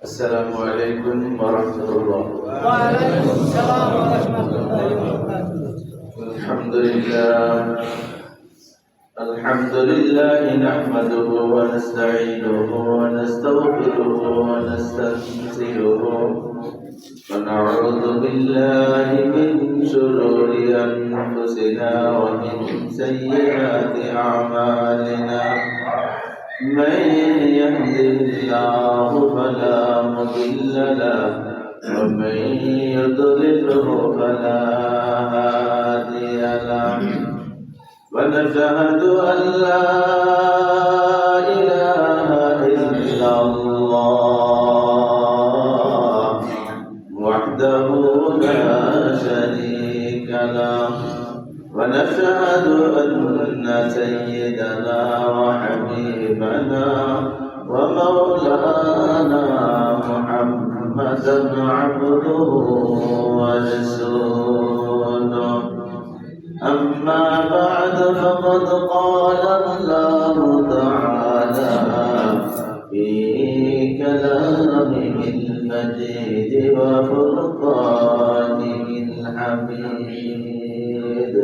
السلام عليكم ورحمة الله. وعليكم السلام ورحمة الله وبركاته. الحمد لله نحمده ونستعينه ونستغفره ونستنصره ونعوذ بالله من شرور أنفسنا ومن سيئات أعمالنا. من يهده الله فلا مضل له ومن يضلله فلا هادي له. ونشهد أن لا إله إلا الله وحده لا شريك له. ونشهد أن سيدنا وحبيبنا ومولانا محمدا عبده ورسوله. أما بعد فقد قال الله تعالى في كلامه المجيد وفرقانه الحميد.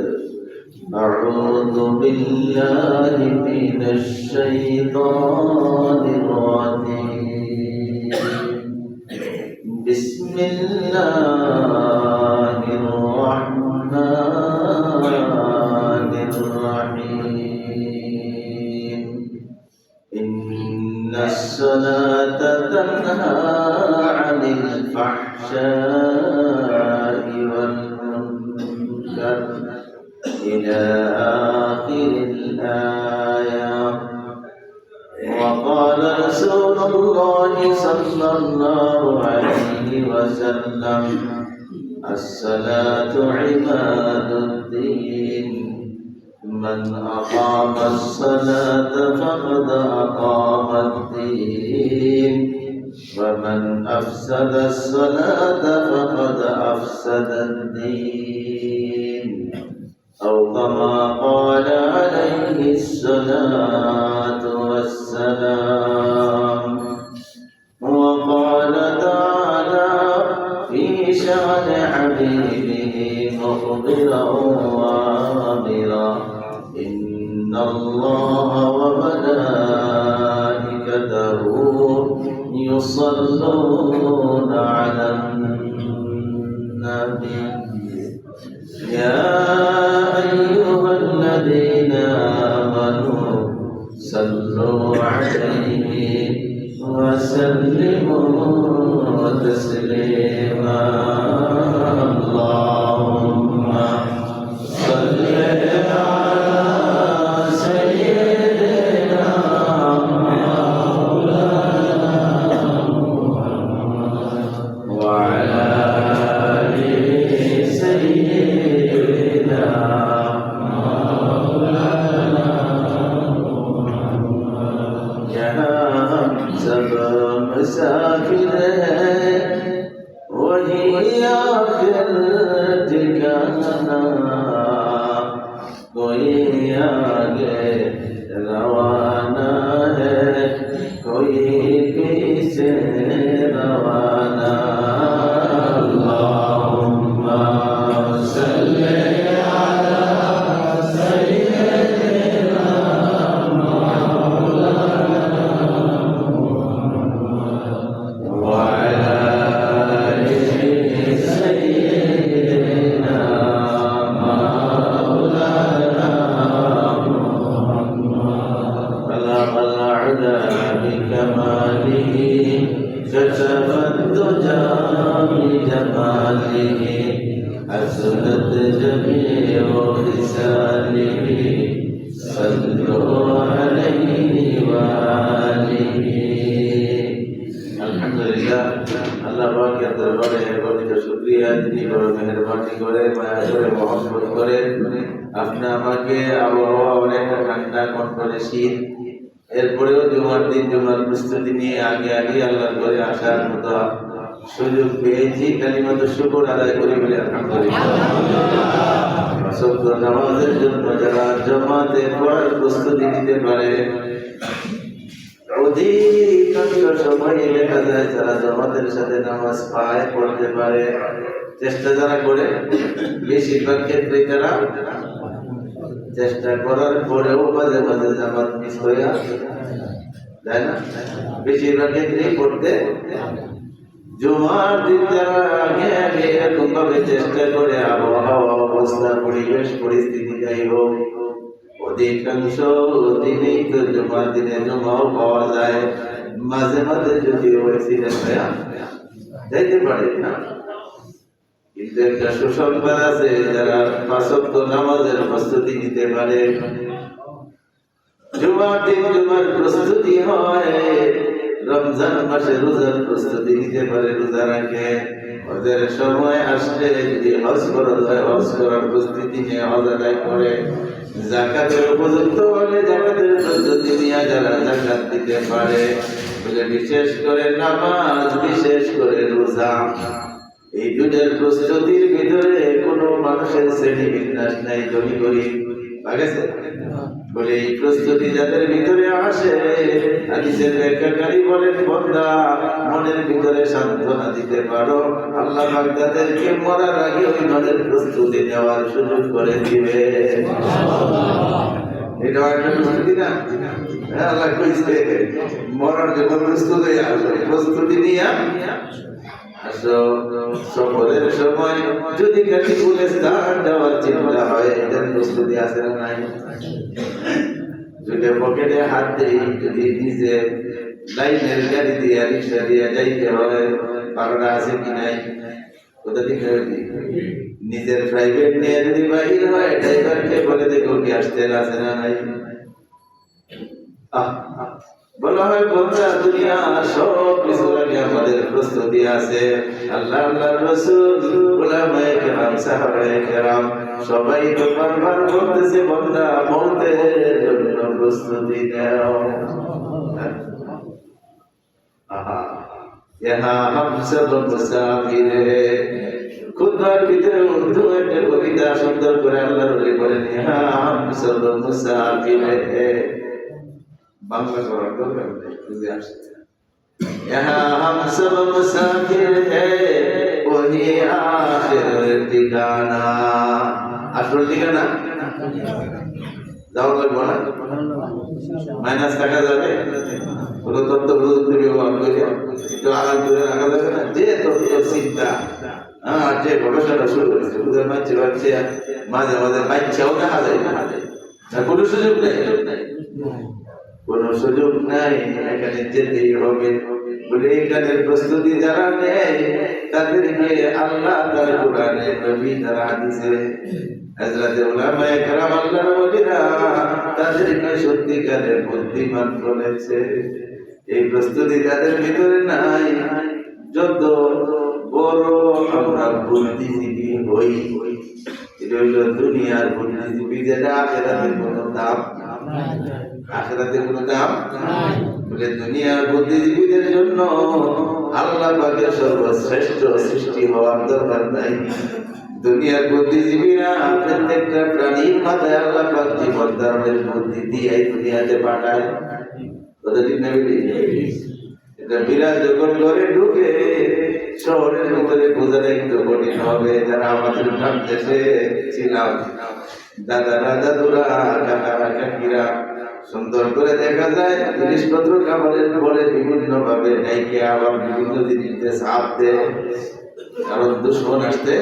أعوذ بالله من الشيطان الرجيم. بسم الله الرحمن الرحيم. إن الصلاة تنهى عن الفحشاء والمنكر إلى آخر الآية. وقال رسول الله صلى الله عليه وسلم: الصلاة عماد الدين، من أقام الصلاة فقد أقام الدين، ومن أفسد الصلاة فقد أفسد الدين، أو كما قال عليه الصلاة والسلام. وقال تعالى في شأن حبيبه مخبرا وآمرا: إن الله وملائكته يصلون على النبي يا أيها الذين آمنوا صلوا عليه وسلموا تسليما. اللهم صل على سيدنا مولانا وعلى آل سيدنا مولانا. यहाँ हम सब मुसाफिर हैं, वही आखिर ठिकाना। कोई आगे रवाना है, कोई पीछे रवाना। अल्लाहुम्मा सल्ली अला सय्यिदिना وعلى آل سيدنا مولانا بلغ العلا بكماله، كشف الدجى بجماله، حسنت جميع خصاله. صلوا عليه وآله. আলহামদুলিল্লাহ, আল্লাহ পাকের দরবারে অগণিত শুকরিয়া, যিনি বড় মেহেরবানি করে মায়া করে মহব্বত করে আপনি আমাকে আবহাওয়া অনেকটা ঠান্ডা কনকনে শীত, এরপরেও জুমার দিন জুমার প্রস্তুতি নিয়ে আগে আল্লাহর ঘরে আসার মতো সুযোগ পেয়েছি। কালিমাত শুকর আদায় করি বলে আলহামদুলিল্লাহ। সব নামাজের জন্য যারা জামাতে পড়ার প্রস্তুতি নিতে পারে অধিকাংশ সময় দেখা যায় যারা জামাতের সাথে নামাজ পায় পড়তে পারে, চেষ্টা যারা করে, বেশিরভাগ ক্ষেত্রে তারা চেষ্টা করার পরেও মাঝে মাঝে জামাত মিস হয়ে যায় না, বেশিরভাগ ক্ষেত্রেই পড়তে। জুমার দিন যারা আগে আগে এরকম ভাবে চেষ্টা করে, আবহাওয়া অবস্থা পরিবেশ পরিস্থিতি যাই হোক, অধিকাংশ দিনেই তো জুমার দিনে জুমাও পাওয়া যায়, মাঝে মাঝে যদি অ্যাক্সিডেন্ট হয়ে যাইতে পারে না। কিন্তু একটা সুসংবাদ আছে, যারা পাঁচ ওয়াক্ত নামাজের প্রস্তুতি নিতে পারে, জুমার দিন জুমার প্রস্তুতি হয়, রমজান মাসে রোজার প্রস্তুতি নিতে পারে, রোজা রাখে, ওদের সময় আসলে যদি হজ ফরজ হয় হজ করার প্রস্তুতি নিয়ে হজ আদায় করে, যাকাতের উপযুক্ত হলে যাকাতের প্রস্তুতি নিয়ে যারা যাকাত দিতে পারে, বলে বিশেষ করে নামাজ, বিশেষ করে রোজা, এই দুটার প্রস্তুতির ভিতরে কোনো মানুষের শ্রেণী বিন্যাস নাই, ধনী গরিব লাগেছে বলে এই প্রস্তুতি যাদের ভিতরে আসে, হাদিসের ব্যাখ্যাকারী বলেন, বান্দা মনের ভিতরে সান্ত্বনা দিতে পারো, আল্লাহ পাক তাদেরকে মরার আগে ওই মনের প্রস্তুতি নেওয়ার সুযোগ করে দিবে। এটা একটা প্রস্তুতি না? আল্লাহ কইছে মরার জন্য প্রস্তুতি আসো, প্রস্তুতি নিয়ে আসো। সফরের সময় যদি গাড়ি পুলিশ দাঁড় দেওয়ার চিন্তা হয়, এটার প্রস্তুতি আছে না নাই? যদি পকেটে হাত দেই, যদি নিজে লাইনের গাড়ি দিয়ে রিক্সা দিয়ে যাইতে হয়, পারোটা আছে কি নাই? কোথা থেকে নিজের প্রাইভেট নিয়ে যদি বাহির হয়, ড্রাইভারকে বলে দেখো কি আসতে আছে না নাই? বলা হয় বন্ধা দুনিয়া সব কিছুর আগে আমাদের প্রস্তুতি আছে। আল্লাহ আল্লাহর রাসূল, উলামায়ে কেরাম, সাহাবায়ে কেরাম সবাই তো বারবার বলতেছে, বন্ধা মওতের জন্য প্রস্তুতি নাও। আহা ইহা হাম সব মুসাফির হে। খুতবার ভিতরে উর্দু একটা কবিতা সুন্দর করে আল্লাহর ওলি বলেন, ইহা হাম সব মুসাফির হে। বাংলা করার দরকার নেই, বুঝে আসছে। यहाँ हम सब मुसाफिर है, वही आखिर ठिकाना। আসল ঠিকানা যাওয়া লাগবে না, মাইনাস টাকা যাবে, কোনো তথ্য প্রযুক্তি ব্যবহার করে একটু আরাম করে রাখা যাবে না। যে তথ্য চিন্তা যে গবেষণা শুরু করেছে, বুঝে মানছে পাচ্ছে, মাঝে মাঝে বাচ্চাও দেখা যায় না, কোনো সুযোগ নেই, কোনো সুযোগ নাই, এখানে যেতেই হবে। বলে এখানে প্রস্তুতি যারা নেয় তাদেরকে আল্লাহ তার কোরআনে, নবী তার হাদিসে, হযরত উলামায়ে কেরাম আল্লাহর ওলিরা তাদেরকে সত্যিকারের বুদ্ধিমান বলেছে। এই প্রস্তুতি যাদের ভিতরে নাই, যত বড় আমরা বুদ্ধিজীবী হই, এটা হইল দুনিয়ার বুদ্ধিজীবী, যেটা আখিরাতের কোনো দাম নাই, আখিরাতের কোনো দাম নাই। বলে দুনিয়ার বুদ্ধিজীবীদের জন্য আল্লাহ পাকের সর্বশ্রেষ্ঠ সৃষ্টি হওয়ার দরকার নাই। দুনিয়ার বুদ্ধিজীবীরা প্রত্যেকটা প্রাণীর মাথায় আল্লাহ পাক জীবন ধারণের বুদ্ধি দিয়ে দুনিয়াতে পাঠায়। কতদিন নেবে এটা বিরাট যখন ঘরে ঢুকে শহরের ভিতরে বোঝাটা একটু কঠিন হবে। যারা আমাদের গ্রাম দেশে ছিলাম, দাদারা দাদুরা কাকারা কাকিরা, সুন্দর করে দেখা যায় জিনিসপত্র খাবারের পরে বিভিন্ন ভাবে ডাইকে আবার বিভিন্ন জিনিসে চাপ দেয়, কারণ দুশ্মন আসতে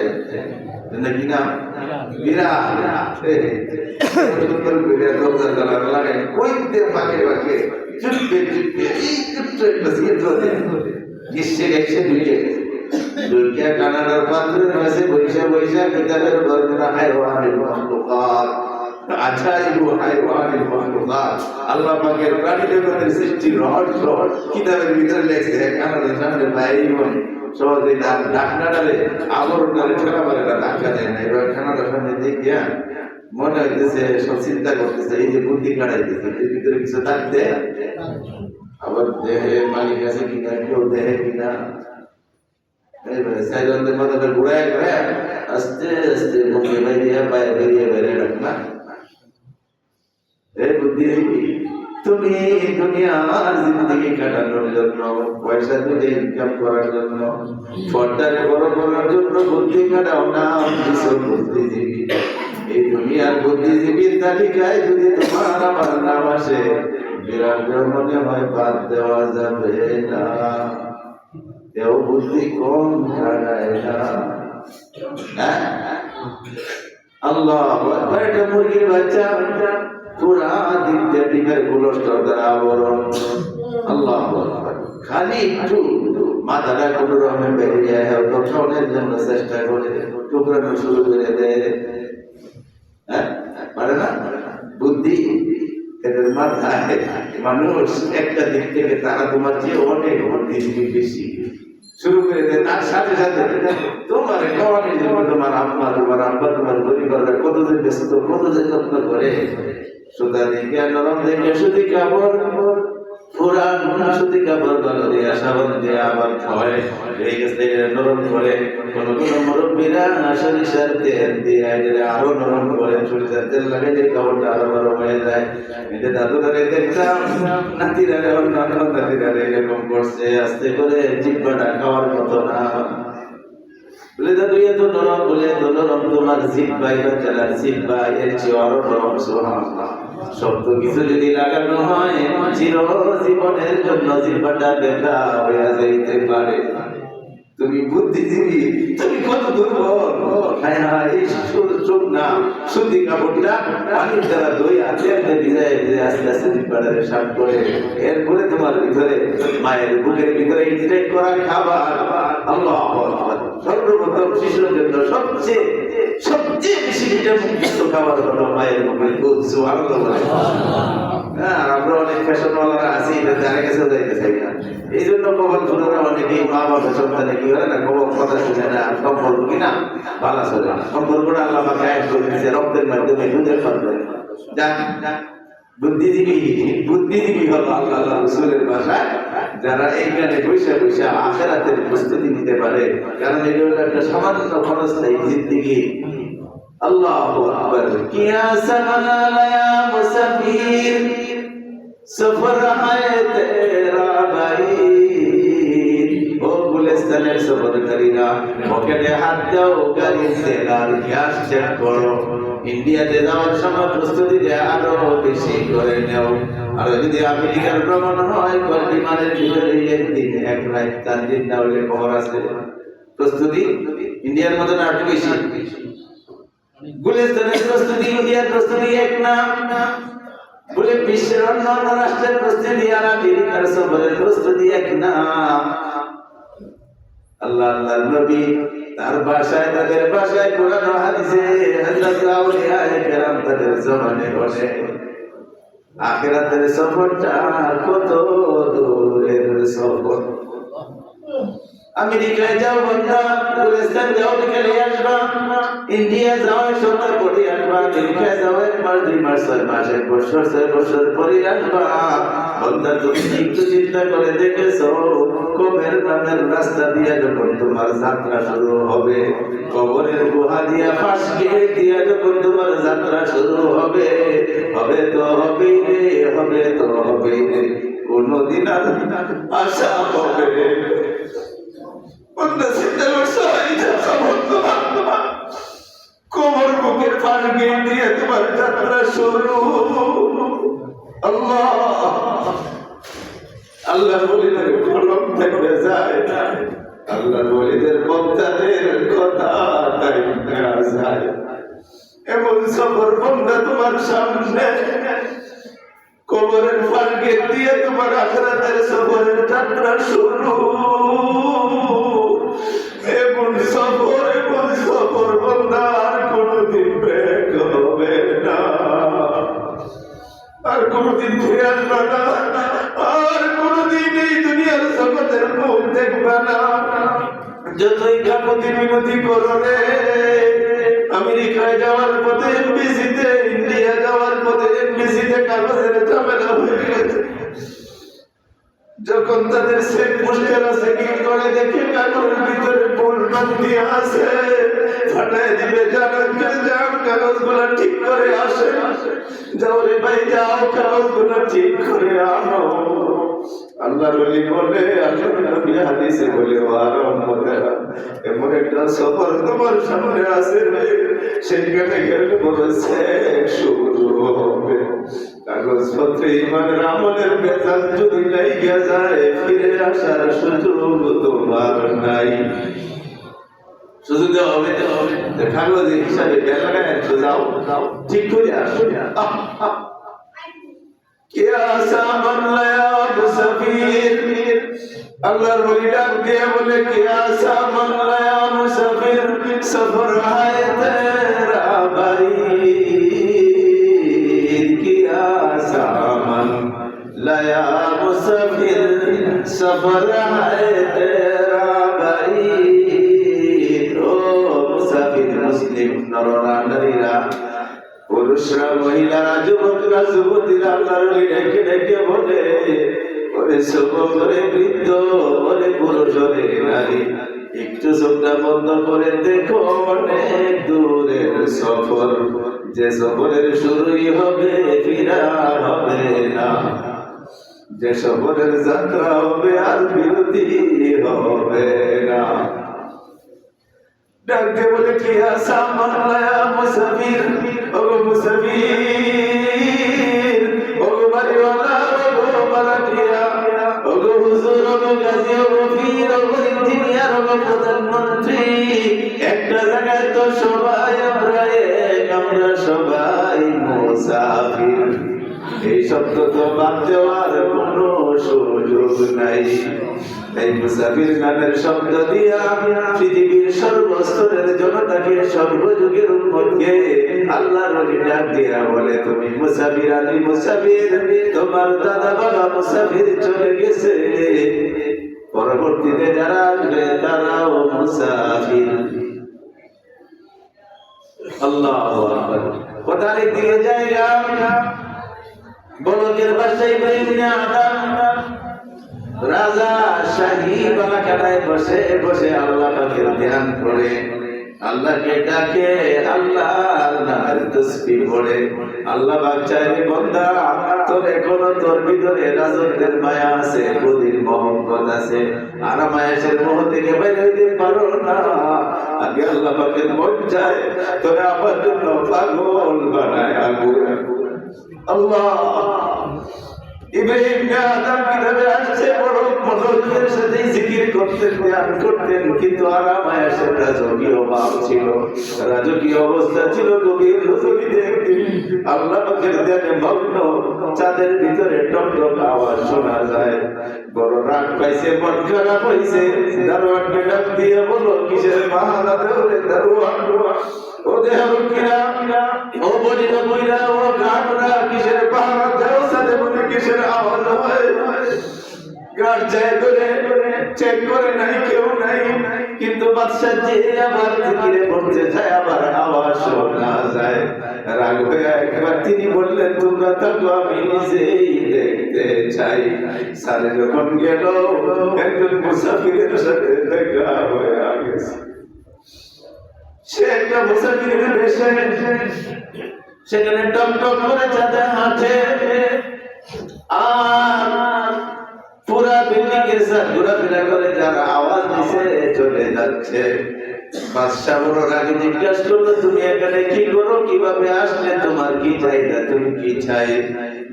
নাকি না বিরাট সুন্দর করে দরজা জানালা লাগাই কইতে পাকে পাকে চুপকে চুপকে এই ছোট্ট একটা সিট ধরে গ্রীষ্মে গেছে দুইটা কানাডার পাত্রের কাছে বৈশা বৈশা কিতাবের বর্ণনা হায়ওয়ানিল মাখলুকাত, আজাইবু হায়ওয়ানিল মাখলুকাত, আল্লাহ পাকের প্রাণী জগতের সৃষ্টির রহস্য কিতাবের ভিতরে লেখছে। কানাডার সামনে বাইরে সহজে ঢাকনাটারে আবরণটারে ঠেলা পারে না, ধাক্কা দেয় না। এবার কানাডার সামনে দেখিয়া মনে হইতেছে, সব চিন্তা করতেছে, এই যে বুদ্ধি কাটাইতেছে, এর ভিতরে কিছু থাকতে, আবার দেহে মালিক আছে কিনা, কেউ দেহে কিনা, সাইলেন্টের মাথাটা ঘুরায় ঘুরায় আস্তে আস্তে মুখে বেরিয়ে পায়ে বেরিয়ে বেরিয়ে রাখনা। এই বুদ্ধি তো তুমি দুনিয়ার জিন্দগি কাটানোর জন্য, পয়সা দুটো ইনকাম করার জন্য, পর্দারে বড় করার জন্য বুদ্ধি কাটাও না, বুদ্ধিজীবী। এই দুনিয়ার বুদ্ধিজীবীর তালিকায় যদি তোমার আমার নাম আসে, বিরাট মনে হয় বাদ দেওয়া যাবে না। কেউ বুদ্ধি কম কাটায় না। আল্লাহ একটা মুরগির বাচ্চা পুরা দিক দিয়ে ডিমের কোলেস্ট্রল দ্বারা আবরণ। আল্লাহ খালি একটু মাথাটা কোনো রকমে বেরিয়ে যায়, হয়তো খাওয়ানোর জন্য চেষ্টা করে টুকরানো শুরু করে দেয়। হ্যাঁ, পারে না? বুদ্ধি এদের মাথায়। মানুষ একটা দিক থেকে তারা তোমার চেয়ে অনেক বুদ্ধিজীবী বেশি শুরু করে দেয়। তার সাথে সাথে তোমার খাওয়ানোর জন্য তোমার আম্মা, তোমার আব্বা, তোমার পরিবাররা কত যে ব্যস্ত, কত যে যত্ন করে। সুতা দেখে নরম দেখে সুতি কাপড়, পুরান সুতি কাপড় ভালো দিয়ে সাবান দিয়ে আবার খাওয়ায়, এই গেছে নরম করে। কোন কোন মুরব্বীরা সরিষার তেল দিয়ে আরো নরম করে, সরিষার তেল লাগাইলে কাপড়টা আরো নরম হয়ে যায়। এটা দাদুরারে দেখতাম, নাতিরা নাতিরা এরকম করছে, আস্তে করে জিব্বাটা খাওয়ার মতো না। বলে দাদু এত নরম, বলে এত নরম তোমার জিব্বাই বাচ্চার জিব্বা এর চেয়ে আরো নরম। সুবহানাল্লাহ। শব্দ কিছু যদি লাগানো হয়, চির জীবনের জন্য জিব্বাটা বেকা হয়ে যাইতে পারে। তুমি বুদ্ধিজীবী, তুমি কত দুর্বল। হ্যাঁ হ্যাঁ, এই চোখ না সুতি কাপড়টা পানির দ্বারা দই আছে ভিজায় ভিজে আস্তে আস্তে জিব্বাটারে সাফ করে, এরপরে তোমার ভিতরে মায়ের বুকের ভিতরে ইনটেক করা খাবার। আল্লাহু আকবার। সর্বপ্রথম শিশুর জন্য সবচেয়ে বেশি ভিটামিনযুক্ত খাবার হলো মায়ের বুকের দুধ। সুবহানাল্লাহ। হ্যাঁ, আমরা অনেক ফ্যাশনওয়ালারা আছি, এটা যারা কাছে যাইতে চাই না। এই জন্য কখন শুনে অনেকেই মা বাবা সন্তানে কি হয় না, কখন কথা শুনে না, সম্পর্ক কিনা ভালো চলে না। সম্পর্কটা আল্লাহ আমাকে আয় করে দিয়েছে রক্তের মাধ্যমে, দুধের মাধ্যমে। যাক, বুদ্ধিজীবী হলো আল্লাহ রাসূলের ভাষায় যারা এইখানে বসে বসে আখিরাতের প্রস্তুতি নিতে পারে। কারণ এটা হলো একটা সামান্য ক্ষণস্থায়ী জিন্দেগি। আল্লাহু আকবার। কিয়া সামানা ইয়া মুসাফির, সফর হায় তেরা বাইর। ও গুলিস্তানের সফরকারীরা, পকেটে হাত দাও, গাড়ির তেলার গ্যাস চেক করো। ইন্ডিয়াতে যাওয়ার সময় প্রস্তুতি আরো বেশি করে নেও। আর যদি আমেরিকার ভ্রমণ হয়, বিমানের ভিতরে একদিন এক রাত 4 দিন না হলে খবর আছে। প্রস্তুতি ইন্ডিয়ার মতন আর একটু বেশি। গুলিস্তানের প্রস্তুতি ইন্ডিয়ার প্রস্তুতি এক না। বলে বিশ্বের অন্যান্য রাষ্ট্রের প্রস্তুতি আর আমেরিকার সফরের প্রস্তুতি এক না। আল্লাহ নবী তার ভাষায়, তাদের ভাষায় কোরআন ও হাদিসে হযরত আউলিয়া কেরাম তাদের জমানে বলে আখিরাতের সফরটা কত দূরের সফর। আমেরিকায় যাও বন্ধা, গুলিস্তান যাও বিকেলে আসবা, ইন্ডিয়া যাও সন্ধ্যা পরে আসবা, আমেরিকায় যাও 1 মাস 2 মাস 6 মাস 1 বছর 6 বছর পরে আসবা। বন্ধা, তুমি একটু চিন্তা করে দেখেছো কবরের নামের রাস্তা দিয়ে যখন তোমার যাত্রা শুরু হবে, কবরের গুহা দিয়া ফাঁস গেট দিয়া যখন তোমার যাত্রা শুরু হবে, হবে তো হবেই রে, হবে তো হবেই রে, কোনদিন আর আশা হবে। কবর বুকের ফাঁস গেট দিয়ে তোমার যাত্রা শুরু। আল্লাহর ওলিদের কলম থেকে যায়, আল্লাহর ওলিদের বক্তাদের কথা তাই নেওয়া যায়। এমন সফর বন্ধা তোমার সামনে, কবরের ফাঁস গেট দিয়ে তোমার আখিরাতের সফরের যাত্রা শুরু। এমন সফর বন্ধা আর কোনদিন ব্যাক হবে না, আর কোনদিন ফিরে আসবে না, আর কোনদিন এই দুনিয়ার জগতের মুখ দেখবে না। যতই কাকুতি মিনতি করো রে, আমেরিকায় যাওয়ার পথে এমবিসিতে, ইন্ডিয়া যাওয়ার পথে এমবিসিতে কাগজের ঝামেলা হয়ে গেছে। যখন তাদের চেক পোস্টের চেকিং করে দেখে কাগজের ভিতরে পূর্ণ দিয়ে আছে, ফাটাই দিবে যান কাগজগুলো ঠিক করে আসে। যাও রে ভাই যাও, কাগজগুলো ঠিক করে আনো। আল্লাহর ওলি বলে, আল্লাহর নবী হাদিসে বলে, আর উম্মতেরা এমন একটা সফর তোমার সামনে আছে রে, সেখানে গেলে বলেছে শুরু হবে। কাগজপত্রে ইমানের আমলের বেজাল যদি লাইগা যায়, ফিরে আসার সুযোগ তোমার নাই। সুযোগ দেওয়া হবে কাগজের হিসাবে লাগায় যাও ঠিক করে আসো। क्या सामन लाया मुसाफिर, अल्लाह वली डाक दिया बोले क्या सामन लाया मुसाफिर, सफर है तेरा भाई। क्या सामन लाया मुसाफिर, सफर है तेरा भाई। ओ मुसाफिर मुस्लिम नरोरा नरीरा, পুরুষরা মহিলারা যুবকরা যুবতীরা আল্লাহর ওলি ডেকে ডেকে বলে, ওরে যুবক ওরে বৃদ্ধ ওরে পুরুষ ওরে নারী, একটু চোখটা বন্ধ করে দেখো, অনেক দূরের সফর, যে সফরের শুরুই হবে ফিরা হবে না, যে সফরের যাত্রা হবে আর বিরতি হবে না। ডাকতে বলে কিয়া সামান লায়া মুসাফির, ওগো মুসাফির, ওগো বাড়িওয়ালা, ওগো বালাটিয়া, ওগো হুজুর, ওগো গাজী, ওগো পীর, ওগো ইঞ্জিনিয়ার, ওগো প্রধানমন্ত্রী, একটা জায়গায় তো সবাই আমরা এক, আমরা সবাই মুসাফির। এই শব্দ তো বাদ দেওয়ার কোনো সুযোগ নাই। এই মুসাফির নামের শব্দ দিয়া পৃথিবীর সর্বস্তরের জনতাকে, সর্বযুগের উম্মতকে আল্লাহর ওলি ডাক দিয়া বলে, তুমি মুসাফির, আমি মুসাফির, তোমার দাদা বাবা মুসাফির চলে গেছে, পরবর্তীতে যারা আসবে তারাও মুসাফির। আল্লাহু আকবার। কোথায় দিকে জায়গা বলকের বাসায় ইব্রাহিম ইবনে আদম রাজা শাহী বালাকাটায় বসে বসে আল্লাহ পাকের ধ্যান করে, আল্লাহকে ডাকে, আল্লাহর নামের তাসবিহ পড়ে। আল্লাহ পাক চায় রে বান্দা, তোর এখনো তোর ভিতরে রাজত্বের মায়া আছে, বুদ্ধির মহব্বত আছে, আর মায়াসের মোহ থেকে বের হইতে পারো না। আগে আল্লাহ পাকের মন চায় তোরে আমার জন্য পাগল বানায় আগুন। আল্লাহ ইব্রাহিম আদম কিভাবে আসছে, বড় মনোযোগের সাথে জিকির করতেন, ধ্যান করতেন, কিন্তু আরামায়াসের রাজকীয় ভাব ছিল, রাজকীয় অবস্থা ছিল। গভীর রজনীতে একদিন আল্লাহ পাকের ধ্যানে মগ্ন, চাঁদের ভিতরে টকটক আওয়াজ শোনা যায়। বড় রাগ পাইছে, মন খারাপ হইছে, দারোয়ানকে ডাক দিয়ে বলো, কিসের বাহানা দেওরে দারোয়ান, ও দেহরুকিরা, ও বলিরা বইরা, ও গানরা, কিসের বাহানা দেও সাথে বলে কিসের আওয়াজ হয়? গান যায় ধরে চেক করে নাই, কেউ নাই, কিন্তু বাদশাহ যে আবার জিকিরে পড়তে যায়, আবার আওয়াজ শোনা যায়। রাগ হয়ে একবার তিনি বললেন, তোমরা থাকো, আমি নিজেই দেখতে চাই। সারে যখন গেল, একজন মুসাফিরের সাথে দেখা হয়ে গেছে। সে একটা মুসাফিরের বেশে সেখানে টকটক করে চাঁদে হাঁটে, আর পুরা বিল্ডিং এর সাথে ঘোরাফেরা করে, যারা আওয়াজ দিছে চলে যাচ্ছে। বাদশা বড় রাগে জিজ্ঞাসা করলো, তুমি এখানে কি করো, কিভাবে আসলে, তোমার কি চাহিদা, তুমি কি চাই?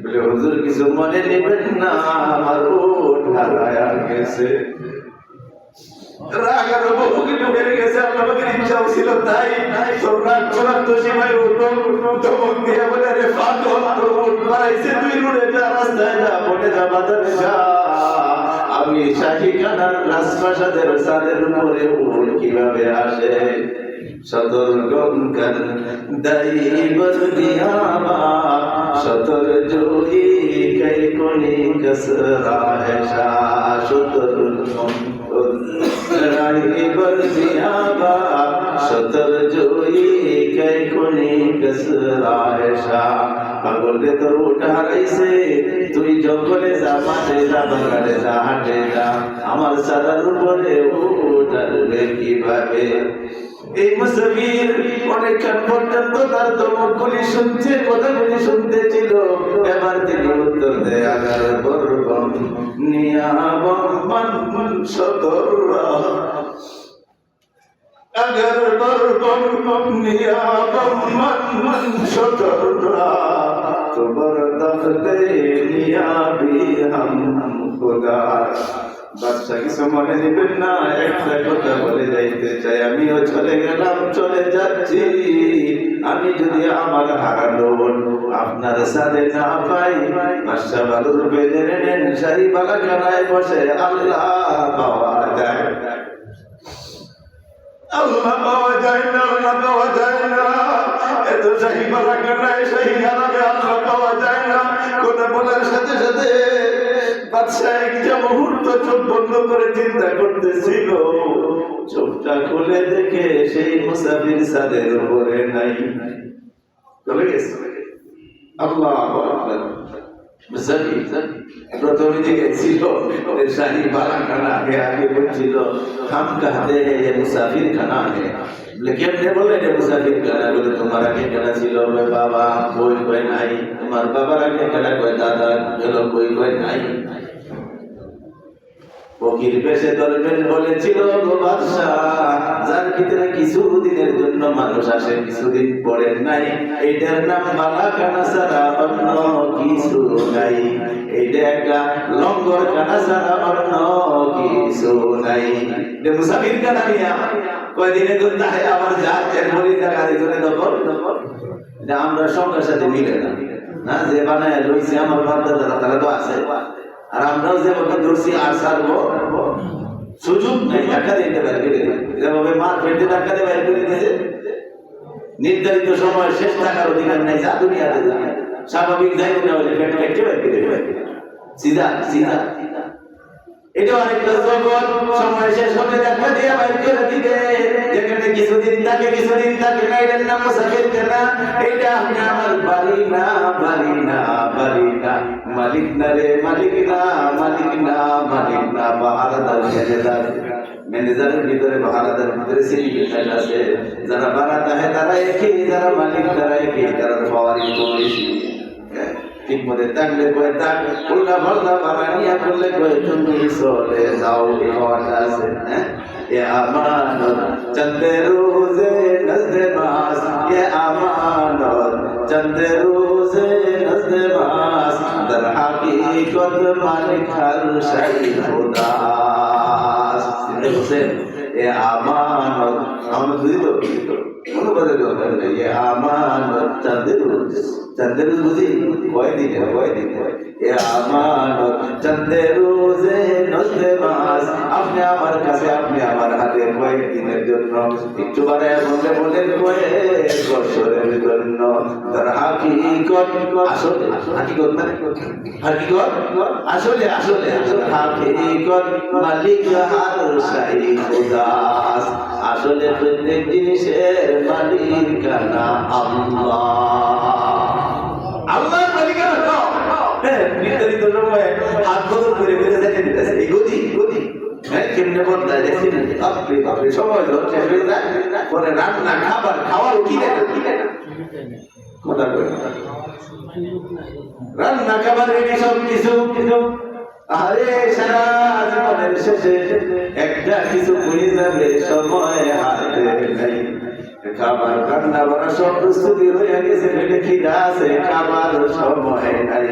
বলে, হুজুর কিছু মনে নেবেন না, আমার উট হারায়া গেছে। রাগ আর বহুকে ডুবে গেছে, আল্লাহ পাকের ইচ্ছাও ছিল তাই। তোর রাগ করার তো সীমায় উঠলো, ধমক দিয়ে বলে, রে পাগল, তোর উট মারাইছে, তুই উড়ে যা, রাস্তায় যা, বনে যা, বাজারে যা। আমি শাহীখানার রাজপ্রাসাদের ছাদের উপরে উট কিভাবে আসে? সতর্কঙ্কর দাইবর দিয়াবা, সতর জোই কই কোনি কসরা হেশা, সতর্কঙ্কর দাইবর দিয়াবা, সতর জোই কই কোনি কসরা হেশা। পাগলে তোর ওটা হারাইছে, তুই জঙ্গলে যা, মাঠে যা, বাগানে যা, হাটে যা, আমার সাদার উপরে উঠাবে কিভাবে? এই মুসাফির অনেকক্ষণ পর্যন্ত তার ধমকগুলি শুনছে, কথাগুলি শুনতেছিল। এবার তিনি উত্তর দেয়, আগার বর্বম নিয়াবম সতর্রা, আগার বর্বম নিয়াবম সতর্রা, তোমার দখলে নিয়াবি হাম খুদা। বাদশা কিছু মনে নেবেন না, একটা কথা বলে যাইতে চাই, আমিও চলে গেলাম, চলে যাচ্ছি। আমি যদি আমার হারানো আপনার সাথে না পাই, বাদশা বালুর বেঁধে নেন, শাহী বালাখানায় বসে আল্লাহ পাওয়া যায়। আল্লাহ পাওয়া যায় না, আল্লাহ পাওয়া যায় না। এত শাহী বালাখানায় শাহী আরামে আল্লাহ পাওয়া যায় না। কথা বলার সাথে সাথে বাদশা একটা মুহূর্ত চোখ বন্ধ করে চিন্তা করতেছিল, চোখটা খুলে দেখে সেই মুসাফির ছাদের উপরে নাই, চলে গেছে। আল্লাহু আকবার। মুসাফির প্রথমে দিকে ছিল শাহী বালাখানা, আগে আগে বলছিল হাম কাহতে हैं ये मुसाफिर खाना है, लेकिन ने बोले ये मुसाफिर खाना, बोले तुम्हारा के खाना ছিল বাবা, कोई कोई নাই। তোমার বাবার আগে খানা कोई দাদা, চলো कोई कोई নাই। ফকির বেশে দরবেশ বলেছিল, গো বাদশা, যার ভিতরে কিছুদিনের জন্য মানুষ আসে, কিছুদিন পরে নাই, এইটার নাম বালাখানা ছাড়া অন্য কিছু নাই। এইটা একটা লঙ্গর খানা ছাড়া অন্য কিছু নাই। মুসাফির খানা নিয়া কয়দিনে করতে হয় আমার যা এরপরই টাকা দিতে দখল দখল। এটা আমরা সঙ্গের সাথে মিলে না, না যে বানায় রয়েছে আমার বাচ্চা তারা তো আছে, আর আমরাও যেভাবে ধরছি আর ছাড়বো সুযোগ নেই, টাকা দিতে বের করে দিই, যেভাবে মার পেটে টাকা দিয়ে বের করে দিয়েছে, নির্ধারিত সময় শেষ টাকার অধিকার নেই, যা দুনিয়াতে স্বাভাবিক যাই মনে হলে পেট কেটে বের করে দেবে, সিধা সিধা। এটা অনেকটা জগৎ, সময় শেষ হলে টাকা দিয়ে বের করে দিবে, যেখানে কিছুদিন থাকে কিছুদিন থাকে না, এটার নাম মুসাফির খানা। এটা আপনি আমার বাড়ি না, বাড়ি না, বাড়ি না, মালিক না রে, মালিক না, মালিক না, মালিক না, বাহারাদার ম্যানেজার। ম্যানেজারের ভিতরে বাহারাদার ভিতরে সিন্ডিকেট আছে, যারা বানাতে হয় তারা একই, যারা মালিক তারা একই, তারা পাওয়ারই পুলিশ। ঠিক মতো থাকলে কয়ে থাক, উল্টা পাল্টা বানানিয়া করলে কয়ে তুমি চলে যাও, এই হওয়াটা আছে। হ্যাঁ, এ আমানত চন্দে রোজে নজদে মাস, এ আমানত চন্দে রোজে নজদে মাস, দর হাকিকত মালিক হর শাই খুদা। এ আমানত আমরা বুঝি তো অনুবাদের দরকার নেই। এ আমানত চন্দে রোজ, চন্দে রোজ বুঝি কয়দিন কয়দিন, এ আমানত চন্দে রোজে নজদে মাস, আপনি আমার কাছে, আপনি আমার হাতে কয়েকদিনের জন্য, একটু বাড়ায় বললে বলেন কয়েক বছরের জন্য। তার হাকিকত আসলে, হাকিকত মানে হাকিকত আসলে, আসলে হাকিকত মালিক হর শাই খুদা। আসলে প্রত্যেক জিনিসের মালিকানা আল্লাহ, আল্লাহর মালিকানা। হ্যাঁ, নির্ধারিত সময়ে হাত বদল করে ফেলে দেখে দিতেছে, এই গতি গতি। হ্যাঁ, কেমনে বদলায় দেখছেন আপনি, আপনি সময় ধরছে হয়ে যায়, পরে রান্না খাবার খাওয়ার কি দেয় না, কি দেয় না, কথা বলে রান্না খাবার রেডি সব কিছু কিছু। আরে সারা জীবনের শেষে একটা কিছু হয়ে যাবে, সময় হাতে নেই। খাবার রান্না বান্না সব প্রস্তুতি হয়ে গেছে, পেটে খিদা আছে, খাবার সময় নাই,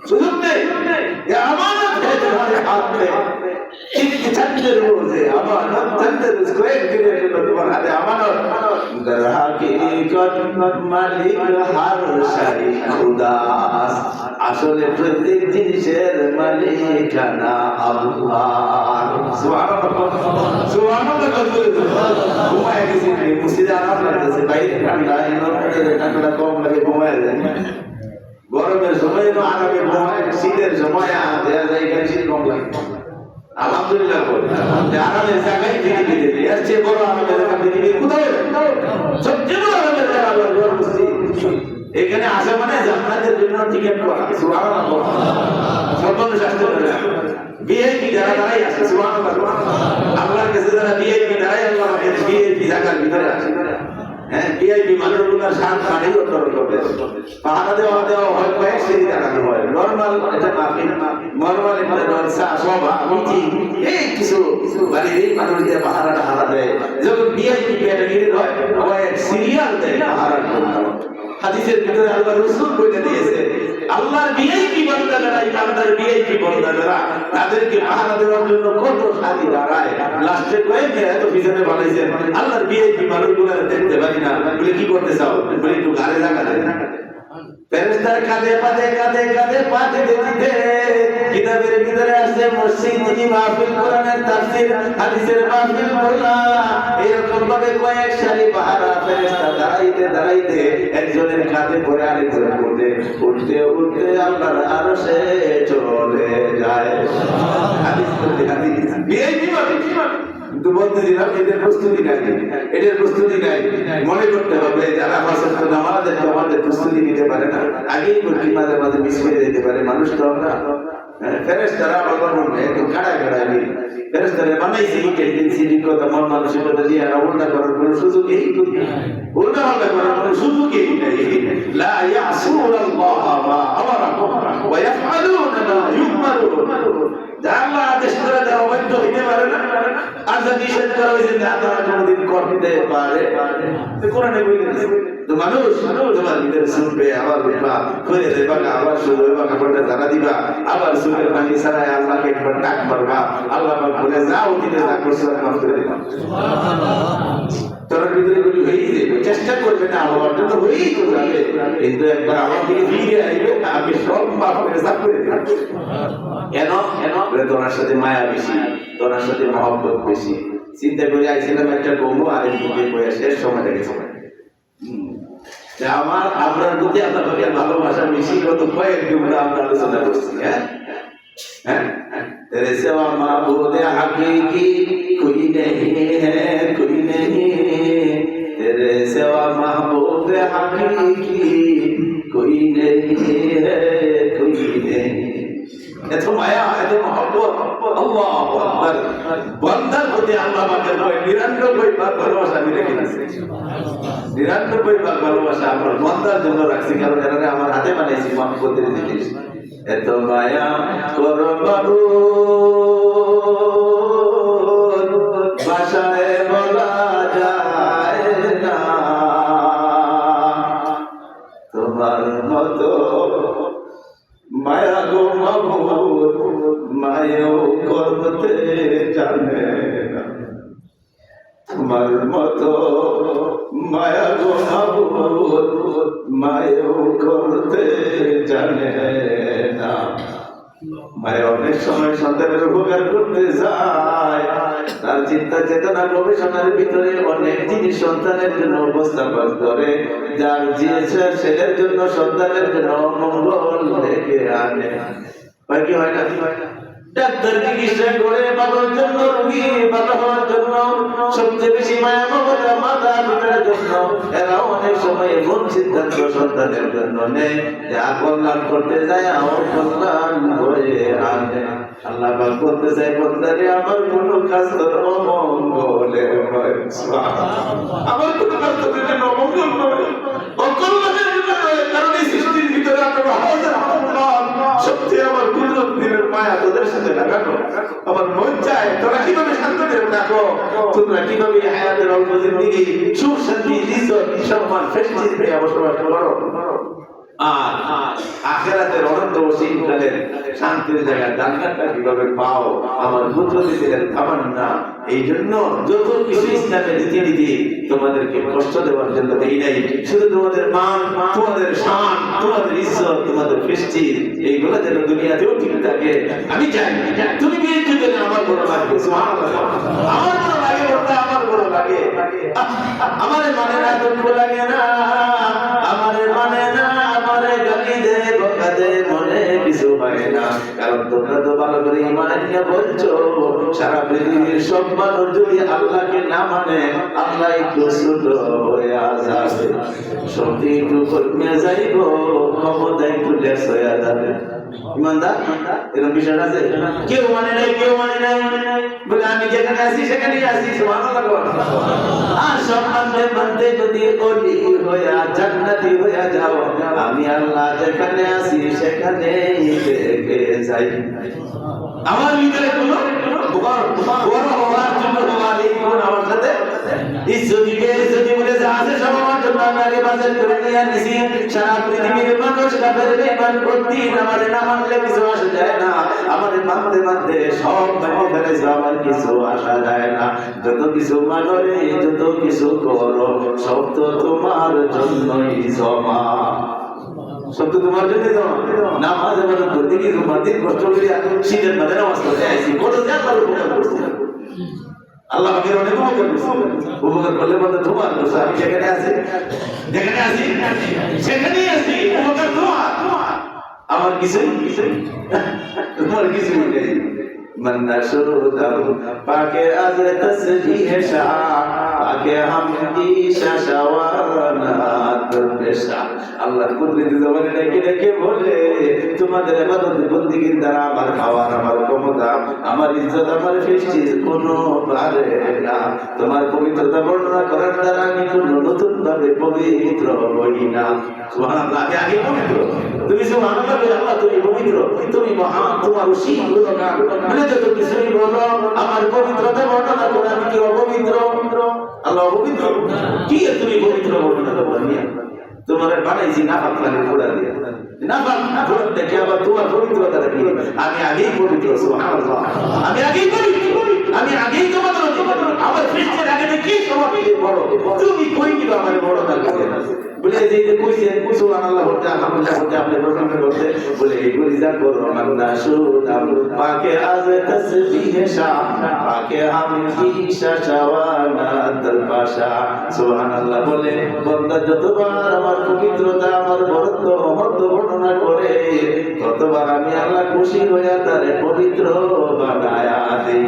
সুযোগ নেই। আমানত है तुम्हारे हाथ में, इनकी चंद रोज़े আমানত, चंद रोज़ কয়েকদিনের জন্য তোমার হাতে আমানত। দর হাকিকত মালিক হর শাই খুদা। আসলে প্রত্যেক জিনিসের মালিকানা আল্লাহ। সুবহানাল্লাহ, সুবহানাল্লাহ। ঘুমায় গেছি, মসজিদে আরাম লাগতেছে, বাইরে ঠান্ডা, ঠান্ডা কম লাগে, ঘুমায় যায়। গরমের সময় তো আরামে ঘুমায়, শীতের সময় দেয়া যায় এখানে শীত কম লাগে। আলহামদুলিল্লাহ, আরামের জায়গায় পৃথিবীতে এর চেয়ে বড় আরামের জায়গা পৃথিবীর কোথাও, সবচেয়ে বড় আরামের জায়গা আল্লাহর ঘর মসজিদ। এখানে আসা মানে জান্নাতের জন্য টিকিট করা। সুবহানাল্লাহ। সকল শাস্ত্র ভিআইপি যারা দাঁড়াই আছে, সুবহানাল্লাহ। আল্লাহর কাছে যারা ভিআইপি দাঁড়াই, আল্লাহ ভিআইপি জায়গার ভিতরে আছে। হ্যাঁ, ভিআইপি মানুষগুলোর শান পানি করতে পাহাড়া দেওয়া হয়, কয়েক সিঁড়ি দাঁড়ানো হয়। নর্মাল এটা মাফিক, নর্মাল এটা জলসা সভা মিটিং, এই কিছু বাড়ির এই মানুষদের পাহাড়া টাহারা দেয়। যখন ভিআইপি ক্যাটাগরি হয়, কয়েক সিরিয়াল দেয় পাহাড়ার জন্য। হাদিসের ভিতরে আল্লাহ রাসূল বলে দিয়েছে, আল্লাহর ভিআইপি বান্দা যারা, ইমানদার ভিআইপি বান্দা যারা, তাদেরকে পাহারা দেওয়ার জন্য কত সারি দাঁড়ায়। লাস্টে কয়েক এত পিছনে বানাইছেন, আল্লাহর ভিআইপি মানুষগুলো দেখতে পারি না বলে কি করতে চাও, বলে একটু গাড়ি লাগা দেয়। ফেরেশতার কাঁধে পাতে দিতে কিতাবের ভিতরে আছে মসজিদ, মাহফিল, কোরআনের তাফসীর, হাদিসের মাহফিল বলা, এরকম ভাবে কয়েক সারি পাহারা ফেরেশতা দাঁড়াইতে একজনের কাঁধে পড়ে আরেকজনের উঠতে আল্লাহর আরশে চলে যায়। হাদিস ভিআইপি কিন্তু বলতেছিলাম এদের প্রস্তুতি নাই। মনে করতে হবে যারা আমাদের প্রস্তুতি নিতে পারে না, আগেই মাঝে মিস হয়ে যেতে পারে। মানুষ তো আমরা ফেরেশতারা একদম খাড়ায় ফেরেশতারা বানাইছে ইন্টেলিজেন্সি কথা, মন মানসিকতা দিয়ে উল্টা করার কোনো সুযোগই করার কোনো সুযোগই নেই। লা ইয়াসুনাল্লাহা মা আমারাহুম ওয়া ইয়াফআলুনা মা ইউমারুন। আল্লাহ আদেশ করে দেওয়া অবাধ্য হইতে পারে না, আর যা নিষেধ করা হয়েছে তারা কোনোদিন করতে পারে। কোরআনে বলে দিয়েছে তো মানুষ তোমার ভিতরে শুনবে, আবার উঠবা, করে দেবা, আবার শুরু হইবা, কাপড়টা জানা দিবা, আবার সুখের পানি ছাড়াই আল্লাহকে একবার ডাক মারবা, আল্লাহ বলে যাও দিতে যা করছো মাফ করে দিবা। তোর ভিতরে গুলি হয়েই যাবে, চেষ্টা করবে না হওয়ার জন্য, হয়েই তো যাবে, কিন্তু একবার আমার দিকে ফিরে আসবে, আমি সব মাফ করে সাফ করে দিলাম। কেন তোমার সাথে মায়া বেশি, তোমার সাথে মহব্বত বেশি। চিন্তা করে আইছিলাম একটা গমু আর দিকে বয়ে শেষ সময় লেগেছে। আমার আপনার প্রতি আল্লাহ পাকের ভালোবাসা বেশি, কত কয়েক আমরা আলোচনা করছি। तेरे सिवा माबूद हकीकी कोई नहीं है, कोई नहीं। तेरे सिवा महबूब हकीकी कोई नहीं है, कोई नहीं। এত মায়া, এত মহব্বত, আল্লাহু আকবার। বান্দার প্রতি আল্লাহ পাকের 99 ভাগ ভালোবাসা আমি রেখে দিয়েছি। 99 ভাগ ভালোবাসা আমার বান্দার জন্য রাখছি, কারণ এরা আমার হাতে বানাইছি মহব্বতের জিনিস। এত মায়া করো বাবু, ভাষায় বলা যায় না, তোমার মতো মায়া গো মাবুদ মায়াও করতে জানে না, তোমার মতো মায়া গো মাবুদ মায়াও করতে জানে না। মায়ের অনেক সময় সন্তানের উপকার করতে যায়, তার চিন্তা চেতনা গবেষণার ভিতরে অনেক জিনিস সন্তানের জন্য উপস্থাপন করে, যার জিনিসের ছেলের জন্য সন্তানের জন্য মঙ্গল ডেকে আনে। কি হয় না? ডাক্তার চিকিৎসা করে বাবার জন্য, রোগী ভালো হওয়ার জন্য, সবচেয়ে বেশি মায়া মমতা মাতা পিতার জন্য। এরা অনেক সময় ভুল সিদ্ধান্ত সন্তানের জন্য নেয়, যা কল্যাণ করতে যায় আমার কল্যাণ হয়ে আনে। আল্লাহ পাক বলতে চাই, বন্দারে আমার কোন কাজ তোর অমঙ্গলের নয়, আমার কোন কাজ তোর জন্য অমঙ্গল নয়, অকল্যাণের জন্য নয়। কারণ এই সৃষ্টির ভিতরে আমরা সবচেয়ে আমার কুদরত দিনের মায়া তোদের সাথে লাগানো। আমার মন চায় তোরা কিভাবে শান্তিতে রাখো, তোমরা কিভাবে হায়াতের অল্প জিন্দেগি সুখ শান্তি ইজ্জত সম্মান প্রেস্টিজ পেয়ে বসবাস করো, আর আখিরাতের অনন্ত অসীমকালের শান্তির জায়গা জান্নাতটা কিভাবে পাও, আমার পুত্র দিদের তামান্না। এই জন্য যত কিছু ইসলামের রীতিনীতি তোমাদেরকে কষ্ট দেওয়ার জন্য দেই নাই, শুধু তোমাদের মান, তোমাদের শান, তোমাদের ইজ্জত, তোমাদের প্রেস্টিজ এইগুলো যেন দুনিয়াতেও ঠিক থাকে। আমি চাই তুমি বিয়ের যুগে আমার বড় লাগবে, সুবহানাল্লাহ, আমার বড় লাগে, বলতে আমার বড় লাগে, আমার মানে না, দুঃখ লাগে না, আমার মানে না, আমার গালি দে বকা দে, মনে কিছু পায় না। কারণ তোমরা তো ভালো করে ঈমান নিয়ে বলছো সারা পৃথিবীর সব মানুষ যদি আল্লাহকে না মানে আল্লাহ একটু ছোট হয়ে যাবে, শক্তি একটু কমে যাইব, ক্ষমতা একটু লেস হয়ে যাবে। ইমানদার এরকম বিষয় আছে? কেউ মানে নাই, কেউ মানে নাই বলে আমি যেখানে আছি সেখানেই আছি। সুবহানাল্লাহ। আর সব মানতে মানতে যদি ওলি হইয়া জান্নাতি হইয়া যাও, আমি আল্লাহ যেখানে আছি সেখানেই থেকে যাই। আমার ভিতরে কোনো বড় হওয়ার জন্য আমার সাথে ইজ্জতি বলে যা আছে সব আমার জন্য আমি আগে বাজার করে নিয়ে আনিছি। সারা পৃথিবীর মানুষ কাফের বেঈমান প্রতিদিন আমারে না মানলে কিছু আসা যায় না, আমারে মানতে মানতে সব মেনে ফেলেছে, আমার কিছু আসা যায় না। যত কিছু মানো রে, যত কিছু করো, সব তো তোমার জন্যই জমা, সব তো তোমার জন্য জমা। নামাজ এবাদত করতে গিয়ে তোমার দিন কষ্ট করিয়া শীতের মধ্যে নামাজ পড়তে আইছি, কত যে আল্লাহর উপকার করছি। আল্লাহ আমাদের অনেক উপকার করছে, উপকার করলে বলতে তোমার দোষ। আমি যেখানে আছি সেখানেই আছি, উপকার তোমার, আমার কিছুই তোমার কিছুই নেই। मन्ना शुरुदम पाके आज तस्बीह शाह पाके हमदी शाशवानात पेशा। আল্লাহ কুদরতি জবানে ডেকে ডেকে বলে তোমাদের ইবাদত বন্দেগীর দ্বারা আমার খাওয়ার, আমার ক্ষমতা, আমার ইজ্জত, আমার প্রেস্টিজ কোনো পারে না। তোমার পবিত্রতা বর্ণনা করার দ্বারা আমি কোনো নতুন ভাবে পবিত্র হই না। সুবহানাল্লাহ। আমি আগে পবিত্র, তুমি সুবহানাল্লাহ বলে আল্লাহ তুমি পবিত্র, তুমি মহান, তোমার অসীম গুণগান বলে যত কিছুই বলো, আমার পবিত্রতা বর্ণনা করে আমি কি অপবিত্র? আল্লাহ অপবিত্র কি? তুমি পবিত্র বর্ণনা করো। আমি তোমার বানাইছি নাফাক পানি ফোড়া দিয়ে, নাফাক ফোড়া দেখে আবার তোমার পবিত্রতা দেখি আমি আগেই পবিত্র। সুবহানাল্লাহ। আমি আগেই পবিত্র, আমি আগেই তোমাদের অধিকার, আমার সৃষ্টির আগে কি সমাপ্তি বড়, তুমি কই দিবা আমার বড় না বলে যে কইছেন সুবহানাল্লাহ বলতে আলহামদুলিল্লাহ বলতে আপনি প্রশংসা করতে বলে এইগুলি যা করো মান্না শুদাম পাকে আজ তসবিহ শাহ পাকে হামদি শাশওয়ানা দরবাশা। সুবহানাল্লাহ বলে বান্দা যতবার আমার পবিত্রতা, আমার বরত্ব, মহত্ব বর্ণনা করে ততবার আমি আল্লাহ খুশি হইয়া তারে পবিত্র বানায়া দেই।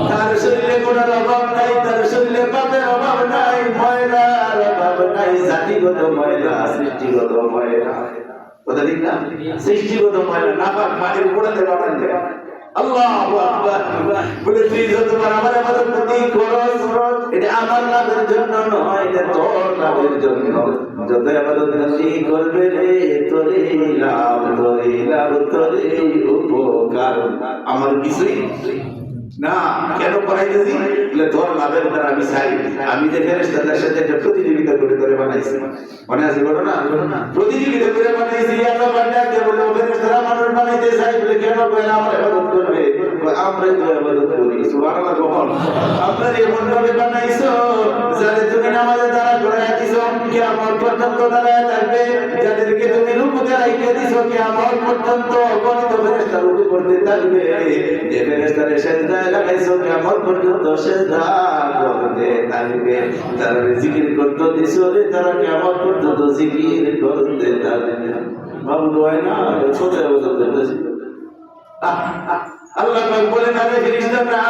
তার শরীরে গুনার অভাব নাই, তার শরীরে পাপের অভাব নাই, ময়লার অভাব নাই, জাতিগত ময়লা, সৃষ্টিগত ময়লা। কথা ঠিক না? সৃষ্টিগত ময়লা নাপাক পানির উপরে বানাইতে আল্লাহু আকবার বলে তুই যতবার আমার ইবাদত করস এটা আমার লাভের জন্য নয়, এটা তোর লাভের জন্য। যত ইবাদত করবে রে তোরই লাভ, তোরই লাভ, তোরই উপকার, আমার কিছুই না। কেন করাইতেছি বলে তোর লাভের দ্বারা আমি চাই। আমি যে ফেরেশতাদের সাথে একটা প্রতিযোগিতা করে করে বানাইছি, মনে আছে ঘটনা? প্রতিযোগিতা করে বানাইছি, আল্লাহ বান্দাকে বলে ফেরেশতারা মানুষ বানাইতে চাই বলে কেন কইলা আমরা ইবাদত করবে, আমরা তো ইবাদত করি। সুবহানাল্লাহ। কখন আমরা এমন ভাবে বানাইছো যাতে তুমি নামাজে দাঁড়া করাইয়া দিছো, কিয়ামত পর্যন্ত দাঁড়ায় থাকবে, যাদেরকে তুমি রুকুতে রাখিয়ে দিছো কিয়ামত পর্যন্ত অগণিত ফেরেশতা রুকু করতে থাকবে, যে ফেরেশতারা সেজদা লাগাইছো কিয়ামত পর্যন্ত সেজদা করতে থাকবে, যারা জিকির করতে দিছো রে তারা কিয়ামত পর্যন্ত জিকির করতে থাকবে। বাবু হয় না ছোট ইবাদত করতেছি। আল্লাহ পাক বলেন আরে ফেরেশতারা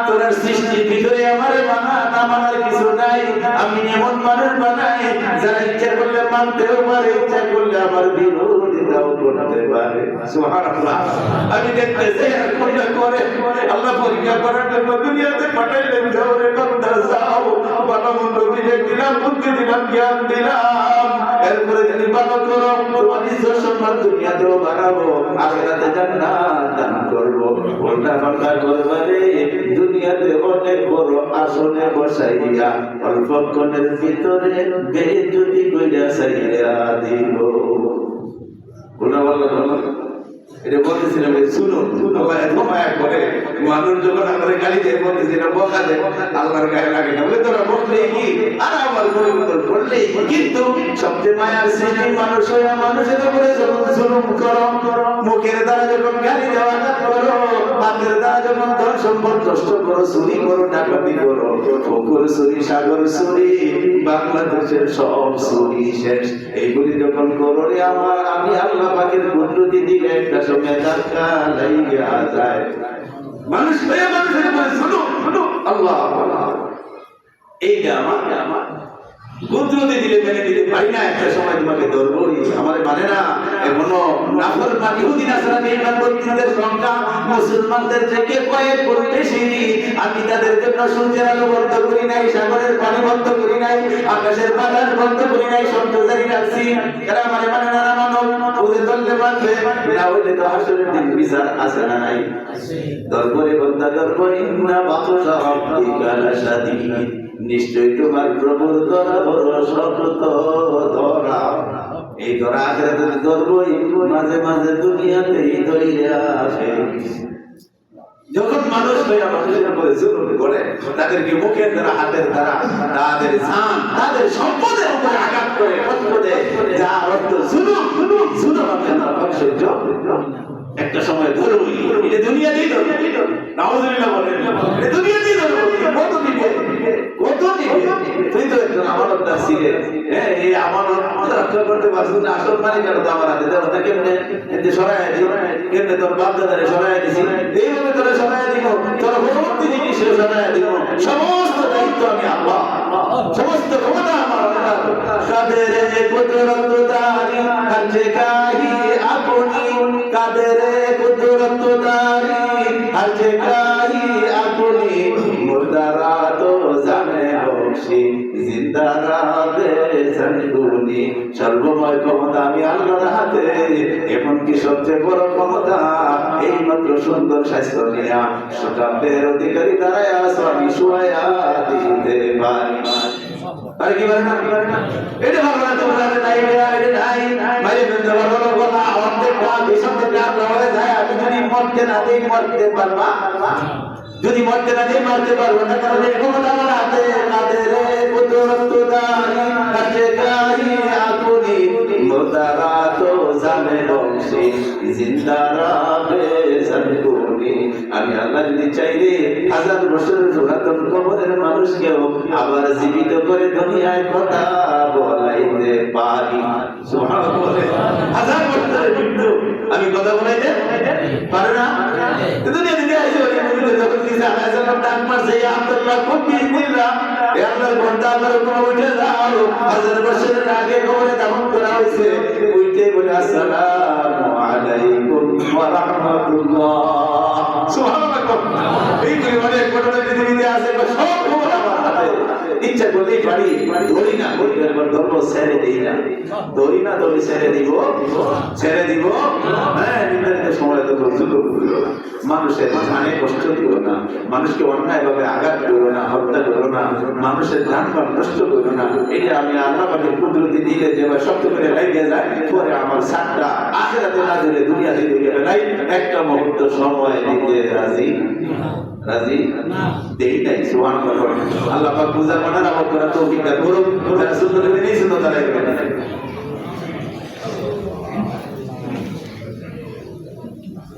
তোরা সৃষ্টির ভিতরে আমারে মানা না মানার কিছু নাই, আমি এমন মানুষ বানাই যারা ইচ্ছা করলে মানতেও পারে, ইচ্ছা করলে আমার বিরোধিতাও করতে পারে। সুবহানাল্লাহ। আমি দেখতেছি কোনটা করে আল্লাহ পরীক্ষা করার জন্য দুনিয়াতে পাঠাইলেন, যাও রে বান্দা যাও, ভালো মন্দ বিবেক দিলাম, বুদ্ধি দিলাম, জ্ঞান দিলাম, এরপরে যদি ভালো করো তোমার ইজ্জত সম্মান দুনিয়াতেও বাড়াবো, আখিরাতে জান্নাত দান করবো। ওটা বান্দা করবারে দুনিয়াতে অনেক বড় আসনে বসাইয়া অল্পক্ষণের ভিতরে বেইজ্জতি কইরা সাইরা দিব। কোনা বলল এটা বলতেছিলাম শুনুন, আল্লাহ এত মায়া করে মানুষ যখন আমাদের গালি দেয় বলতেছিলাম বকা দেয় আল্লাহর গায়ে লাগে না বলে তোরা বললেই কি আর আমার পরিবর্তন করলেই কিন্তু সবচেয়ে মায়ার সৃষ্টি মানুষ হয়ে মানুষের উপরে যখন জুলুম করো, মুখের দ্বারা যখন গালি দেওয়া করো, হাতের দ্বারা যখন ধন সম্পদ নষ্ট করো, চুরি করো, ডাকাতি করো, পুকুর চুরি, সাগর চুরি, বাংলাদেশের সব চুরি শেষ। এইগুলি যখন করো রে আমার, আমি আল্লাহ পাকের কুদরতি দিলে একটা সময় ধাক্কা লাইগা যায়। মানুষ হয়ে মানুষের উপরে শুনো শুনো আল্লাহ আল্লাহ, এইটা আমার কুদরতি দিলে মেনে নিতে পারি না, একটা সময় তোমাকে ধরবই। আমার মানে না এখনো নাফরমান ইহুদি নাসারানি ইমানবন্দিদের সংখ্যা মুসলমানদের থেকে কয়েক গুণ বেশি। আমি তাদের জন্য সূর্যের আলো বন্ধ করি নাই, সাগরের পানি বন্ধ করি নাই, আকাশের বাতাস বন্ধ করি নাই, শব্দ জারি রাখছি। এরা মানে মানে না মানব বুঝে ধরলে মানবে, না হইলে তো হাসরের দিন বিচার আছে না নাই? দরবারে বন্দা দরবারে ইন্না বাতশা রাব্বিকা লাশাদীদ, নিশ্চয়ই তোমার প্রভুর ধরা বড় শক্ত ধরা। এই ধরা আখিরাতে ধরবই, মাঝে মাঝে দুনিয়াতেই ধইরা আসে। যখন মানুষ হইয়া মানুষের উপরে জুলুম করে, তাদেরকে মুখের দ্বারা, হাতের দ্বারা, তাদের জান, তাদের সম্পদের উপরে আঘাত করে, কষ্ট দেয়, যার অর্থ জুলুম। জুলুম আপনার সহ্য একটা সময় ধরবই, এটা দুনিয়াতেই ধরবো। নাউযুবিল্লাহ বলেন, এটা দুনিয়াতেই ধরবো। কত নিবে, কত নিবে? তুই তো একজন আমানতদার ছিলে, হ্যাঁ, এই আমানত রক্ষা করতে পারছিস না। আসল মালিক আর তো আমার হাতে, দেওয়াটা কেমনে এতে সরাইয়া দিই, কেমনে তোর বাপ দাদারে সরাইয়া দিছি, এইভাবে তোরা সরাইয়া দিব, তোর পরবর্তী জিনিসে সরাইয়া দিব। সমস্ত দায়িত্ব আমি আল্লাহ, সমস্ত ক্ষমতা আমার আল্লাহ। কাদের কুদরত দারি হর জায়গাহি আপনি, কাদের কুদরত দারি হর জায়গাহি আপনি, মুর্দারা তো জানে বখশি, জিন্দারা বেজান গুনি। সর্বময় ক্ষমতা আমি আল্লাহর হাতে, এমনকি সবচেয়ে বড় ক্ষমতা এই মাত্র সুন্দর স্বাস্থ্য নিয়া সকালের অধিকারী দাঁড়ায় আসো, আমি শুয়াইয়া দিতে পারি। আরে কি বলে না, এটা ভালো না, তোমার হাতে নাই, এটা নাই, বাইরে বেরোতে পারবো না, বলা অর্ধেকটা বেসরকারটা হয়ে যায়। আমি যদি মরতে না দিই, মরতে পারবা, যদি মরতে না দিই, মরতে পারবো না, কারণ এই ক্ষমতা আমার হাতে। কাদের কুদরত দারি হর জায়গাহি আপনি, মুর্দারা তো জানে বখশি, জিন্দারা বেজান গুনি। আমি আল্লাহ যদি চাইলে 1000 বছরের পুরাতন কবরের মানুষকেও আবার জীবিত করে দুনিয়ায় কথা বলাইতে পারি। সুবহানাল্লাহ, 1000 বছরের মৃত্যু আমি কথা বলাইতে পারি না। দুনিয়া দিতে আইছে, ওই মমিনে যখন দিছে আল্লাহ ডাক মারছে, ইয়া আব্দুল্লাহ কোন বিসমিল্লাহ, এ আল্লাহর বান্দা আমার উপর উঠে যাও। 1000 বছরের আগে কবরে দাফন করা হইছে, উঠে বলে আসসালামু আলাইকুম ওয়া রাহমাতুল্লাহ। সুবহানাল্লাহ, এই পরিমাণে ঘটনা পৃথিবীতে আছে, সব খবর আমার হাতে। ইচ্ছা করলেই পারি, ধরি না, একবার ধরবো, ছেড়ে দিই না, ধরি না, ধরি ছেড়ে দিব, ছেড়ে দিব। হ্যাঁ, নির্ধারিত সময় তো জুলুম করো না, মানুষের জানে কষ্ট দিও না, মানুষকে অন্যায়ভাবে আঘাত করো না, হত্যা করো না, মানুষের জানমাল নষ্ট করো না। এটা আমি আল্লাহ পাকের কুদরতি দিলে যেভাবে শক্ত করে লাগিয়ে যায়, পরে আমার সাতটা আখিরাতে না দিলে দুনিয়াতে দিলে নাই, একটা মুহূর্ত সময় দিতে রাজি রাজি দেই নাই। সুবহানাল্লাহ, আল্লাহ পাক বুঝার মানে আমল করা তৌফিক দান করুন। যারা সুন্নাত মেনে নিয়েছেন তারা